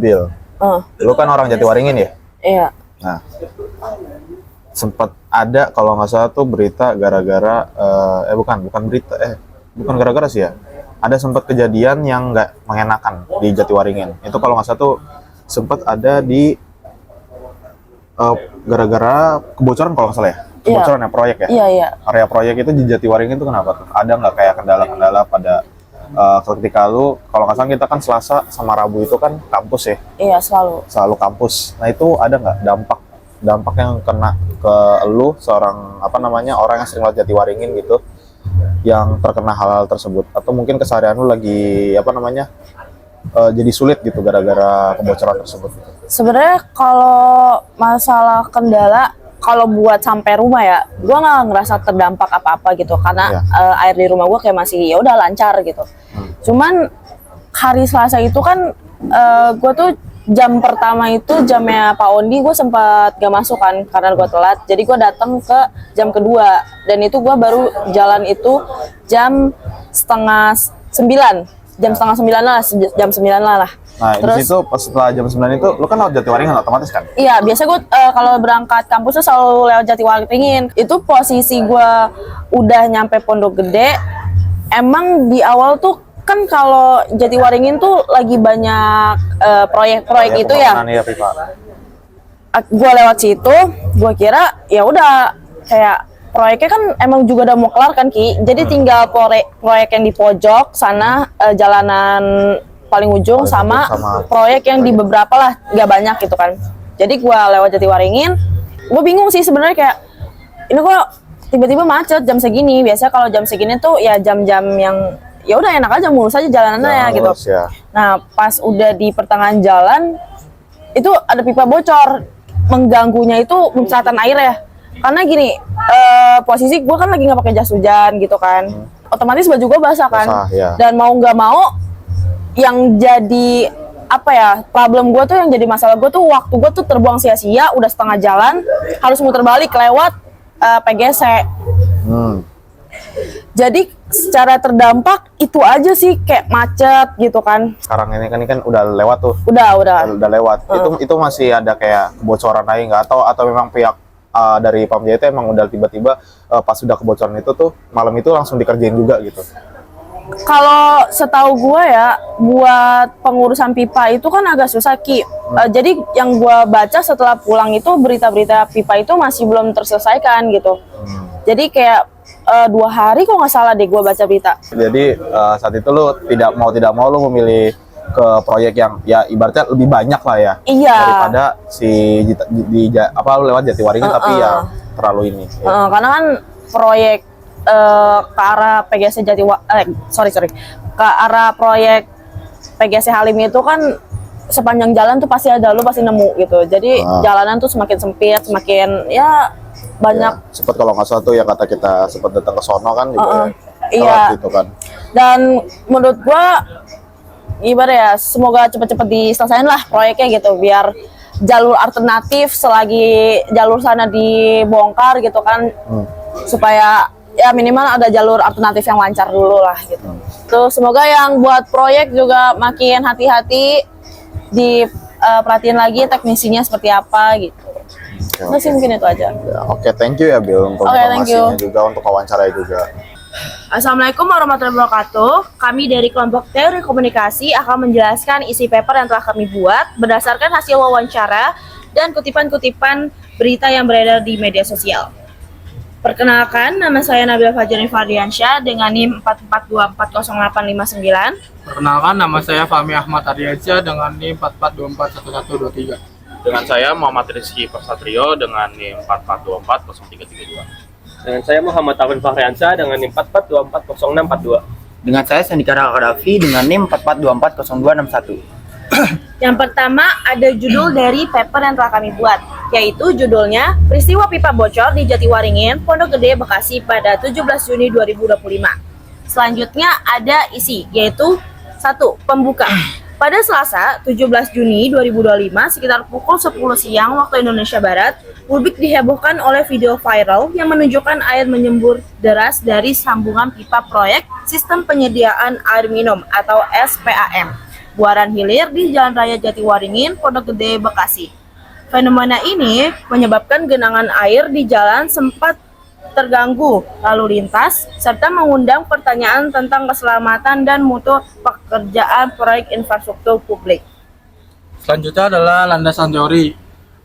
Bil, lu kan orang Jatiwaringin ya? Iya. Nah, sempat ada kalau nggak salah tuh berita gara-gara bukan gara-gara sih ya. Ada sempat kejadian yang nggak mengenakan di Jatiwaringin. Itu kalau nggak salah tuh sempat ada di gara-gara kebocoran kalau nggak salah ya. Kebocoran ya proyek ya. Iya. Area proyek itu di Jatiwaringin itu kenapa tuh? Ada nggak kayak kendala-kendala pada ketika lu, kalau nggak salah kita kan Selasa sama Rabu itu kan kampus ya? Iya, selalu Kampus. Nah itu ada nggak dampak yang kena ke lu seorang orang yang sering lewat Jatiwaringin gitu, yang terkena hal-hal tersebut, atau mungkin keseharian lu lagi jadi sulit gitu gara-gara kebocoran tersebut gitu. Sebenarnya kalau masalah kendala, kalau buat sampai rumah ya, gue nggak ngerasa terdampak apa-apa gitu, karena air di rumah gue kayak masih ya udah lancar gitu. Cuman hari Selasa itu kan gue tuh jam pertama itu jamnya Pak Ondi gue sempat gak masuk kan karena gue telat, jadi gue datang ke jam kedua dan itu gue baru jalan itu jam setengah sembilan lah. Nah, terus di situ pas setelah jam 9 itu lu kan lewat Jatiwaringin otomatis kan? Iya, biasa gue kalau berangkat kampus tuh selalu lewat Jatiwaringin. Itu posisi gue udah nyampe Pondok Gede. Emang di awal tuh kan kalau Jatiwaringin tuh lagi banyak proyek itu ya. Gue lewat situ, gue kira ya udah kayak proyeknya kan emang juga udah mau kelar kan Ki. Jadi tinggal proyek yang di pojok sana, jalanan paling ujung sama proyek yang di beberapa lah, nggak banyak gitu kan. Jadi gue lewat Jatiwaringin, gue bingung sih sebenarnya, kayak ini kok tiba-tiba macet jam segini. Biasa kalau jam segini tuh ya jam-jam yang ya udah enak aja, mulus aja jalanannya gitu. Ya. Nah pas udah di pertengahan jalan itu ada pipa bocor, mengganggunya itu muncratan air ya. Karena gini, posisi gue kan lagi nggak pakai jas hujan gitu kan, otomatis baju gue basah kan. Ya. Dan mau nggak mau yang jadi problem gue tuh, yang jadi masalah gue tuh waktu gue tuh terbuang sia-sia, udah setengah jalan harus muter balik lewat PGC. Jadi secara terdampak itu aja sih, kayak macet gitu kan. Sekarang ini kan udah lewat tuh. Udah lewat. Itu masih ada kayak kebocoran aja nggak, atau memang pihak dari Pam Jaya itu emang udah tiba-tiba pas sudah kebocoran itu tuh malam itu langsung dikerjain juga gitu? Kalau setahu gue ya, buat pengurusan pipa itu kan agak susah Ki. Jadi yang gue baca setelah pulang itu, berita-berita pipa itu masih belum terselesaikan gitu. Jadi kayak 2 hari kok nggak salah deh gue baca berita. Jadi saat itu lu tidak mau lu memilih ke proyek yang ya ibaratnya lebih banyak lah ya. Iya. Daripada lu lewat Jatiwaringin tapi ya terlalu ini. Karena kan proyek ke arah PGC ke arah proyek PGC Halim itu kan sepanjang jalan tuh pasti ada, lu pasti nemu gitu. Jadi jalanan tuh semakin sempit, semakin ya banyak. Sempat kalau nggak salah tuh yang kata kita sempat datang ke sono kan juga iya gitu kan. Dan menurut gua gimana ya, semoga cepet-cepet diselesain lah proyeknya gitu, biar jalur alternatif selagi jalur sana dibongkar gitu kan, supaya ya minimal ada jalur alternatif yang lancar dulu lah gitu. Terus semoga yang buat proyek juga makin hati-hati, diperhatiin lagi teknisinya seperti apa gitu. Nah sih mungkin itu aja. Oke, thank you ya Bil untuk informasinya juga, untuk wawancara juga. Assalamualaikum warahmatullahi wabarakatuh. Kami dari kelompok teori komunikasi akan menjelaskan isi paper yang telah kami buat berdasarkan hasil wawancara dan kutipan-kutipan berita yang beredar di media sosial. Perkenalkan, nama saya Nabila Fajri Fardiansyah dengan NIM 4424089. Perkenalkan, nama saya Fahmi Ahmad Ardiansyah dengan NIM 442411123. Dengan saya Muhammad Rizky Persatrio dengan NIM 442403332. Dengan saya Muhammad Tawin Fahriansyah dengan NIM 442400642. Dengan saya Sandika Rakafi dengan NIM 442406261. Yang pertama ada judul dari paper yang telah kami buat, yaitu judulnya Peristiwa Pipa Bocor di Jatiwaringin, Pondok Gede, Bekasi pada 17 Juni 2025. Selanjutnya ada isi, yaitu 1. Pembuka. Pada Selasa 17 Juni 2025 sekitar pukul 10 siang waktu Indonesia Barat, publik dihebohkan oleh video viral yang menunjukkan air menyembur deras dari sambungan pipa proyek Sistem Penyediaan Air Minum atau SPAM buaran hilir di Jalan Raya Jatiwaringin, Pondok Gede, Bekasi. Fenomena ini menyebabkan genangan air di jalan sempat terganggu lalu lintas, serta mengundang pertanyaan tentang keselamatan dan mutu pekerjaan proyek infrastruktur publik. Selanjutnya adalah landasan teori.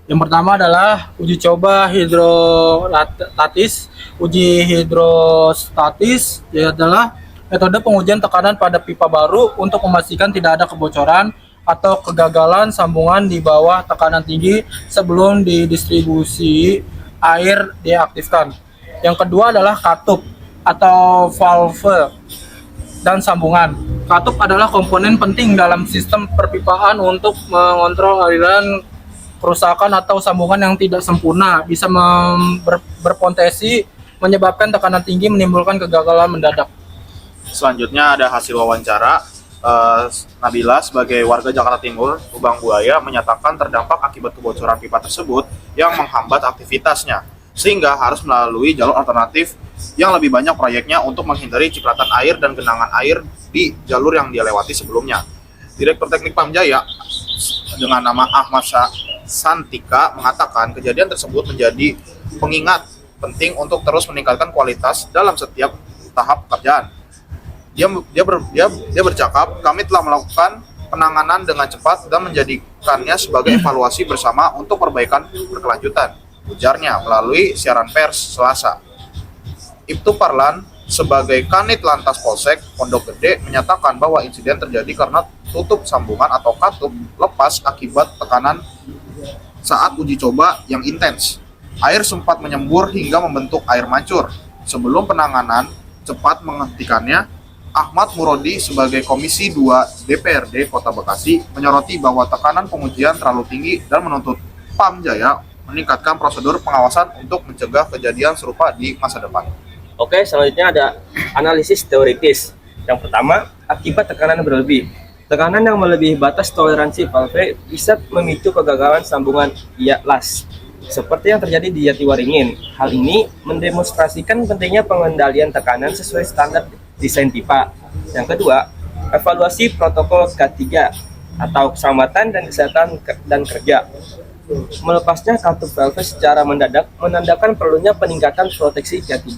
Yang pertama adalah uji coba hidrostatis. Uji hidrostatis adalah metode pengujian tekanan pada pipa baru untuk memastikan tidak ada kebocoran atau kegagalan sambungan di bawah tekanan tinggi sebelum didistribusi air diaktifkan. Yang kedua adalah katup atau valve dan sambungan. Katup adalah komponen penting dalam sistem perpipaan untuk mengontrol aliran kerusakan atau sambungan yang tidak sempurna, bisa berpotensi menyebabkan tekanan tinggi menimbulkan kegagalan mendadak. Selanjutnya ada hasil wawancara. Nabila sebagai warga Jakarta Timur, Lubang Buaya, menyatakan terdampak akibat kebocoran pipa tersebut yang menghambat aktivitasnya, sehingga harus melalui jalur alternatif yang lebih banyak proyeknya untuk menghindari cipratan air dan genangan air di jalur yang dia lewati sebelumnya. Direktur Teknik Pamjaya dengan nama Ahmad Santika mengatakan kejadian tersebut menjadi pengingat penting untuk terus meningkatkan kualitas dalam setiap tahap pekerjaan. Dia bercakap, kami telah melakukan penanganan dengan cepat dan menjadikannya sebagai evaluasi bersama untuk perbaikan berkelanjutan, ujarnya melalui siaran pers Selasa. Ibtu Parlan sebagai Kanit Lantas Polsek Pondok Gede menyatakan bahwa insiden terjadi karena tutup sambungan atau katup lepas akibat tekanan saat uji coba yang intens. Air sempat menyembur hingga membentuk air mancur. Sebelum penanganan cepat menghentikannya, Ahmad Murodi sebagai Komisi 2 DPRD Kota Bekasi menyoroti bahwa tekanan pengujian terlalu tinggi dan menuntut Pamjaya meningkatkan prosedur pengawasan untuk mencegah kejadian serupa di masa depan. Oke, selanjutnya ada analisis teoritis. Yang pertama, akibat tekanan berlebih. Tekanan yang melebihi batas toleransi valve bisa memicu kegagalan sambungan las, seperti yang terjadi di Jatiwaringin. Hal ini mendemonstrasikan pentingnya pengendalian tekanan sesuai standar desain pipa. Yang kedua, evaluasi protokol K3 atau keselamatan dan kesehatan dan kerja. Melepasnya katup valve secara mendadak menandakan perlunya peningkatan proteksi K3,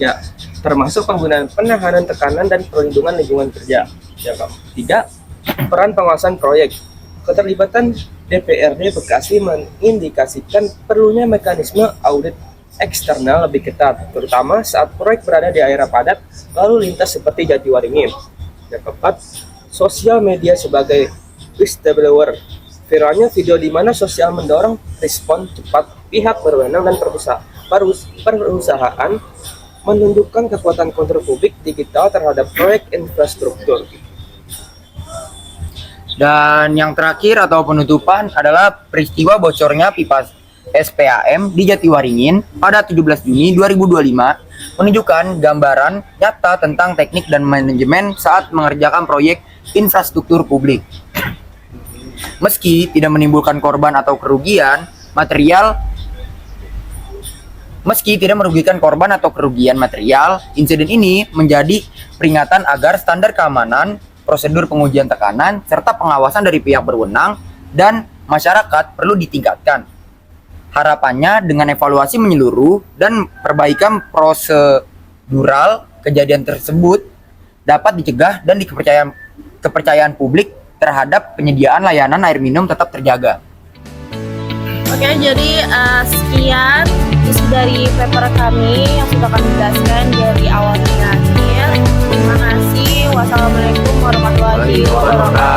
termasuk penggunaan penahanan tekanan dan perlindungan lingkungan kerja. Yang ketiga, peran pengawasan proyek. Keterlibatan DPRD Bekasi mengindikasikan perlunya mekanisme audit eksternal lebih ketat, terutama saat proyek berada di area padat lalu lintas seperti Jatiwaringin. Yang keempat, sosial media sebagai whistleblower. Viralnya video di mana sosial mendorong respon cepat pihak berwenang dan perusahaan menunjukkan kekuatan kontrol publik digital terhadap proyek infrastruktur. Dan yang terakhir atau penutupan adalah peristiwa bocornya pipa SPAM di Jatiwaringin pada 17 Juni 2025 menunjukkan gambaran nyata tentang teknik dan manajemen saat mengerjakan proyek infrastruktur publik. Meski tidak menimbulkan korban atau kerugian material, insiden ini menjadi peringatan agar standar keamanan, prosedur pengujian tekanan, serta pengawasan dari pihak berwenang dan masyarakat perlu ditingkatkan. Harapannya dengan evaluasi menyeluruh dan perbaikan prosedural, kejadian tersebut dapat dicegah dan kepercayaan publik terhadap penyediaan layanan air minum tetap terjaga. Oke, jadi sekian isi dari paper kami yang sudah kami jelaskan dari awal hingga akhir. Terima kasih. Wassalamualaikum warahmatullahi wabarakatuh.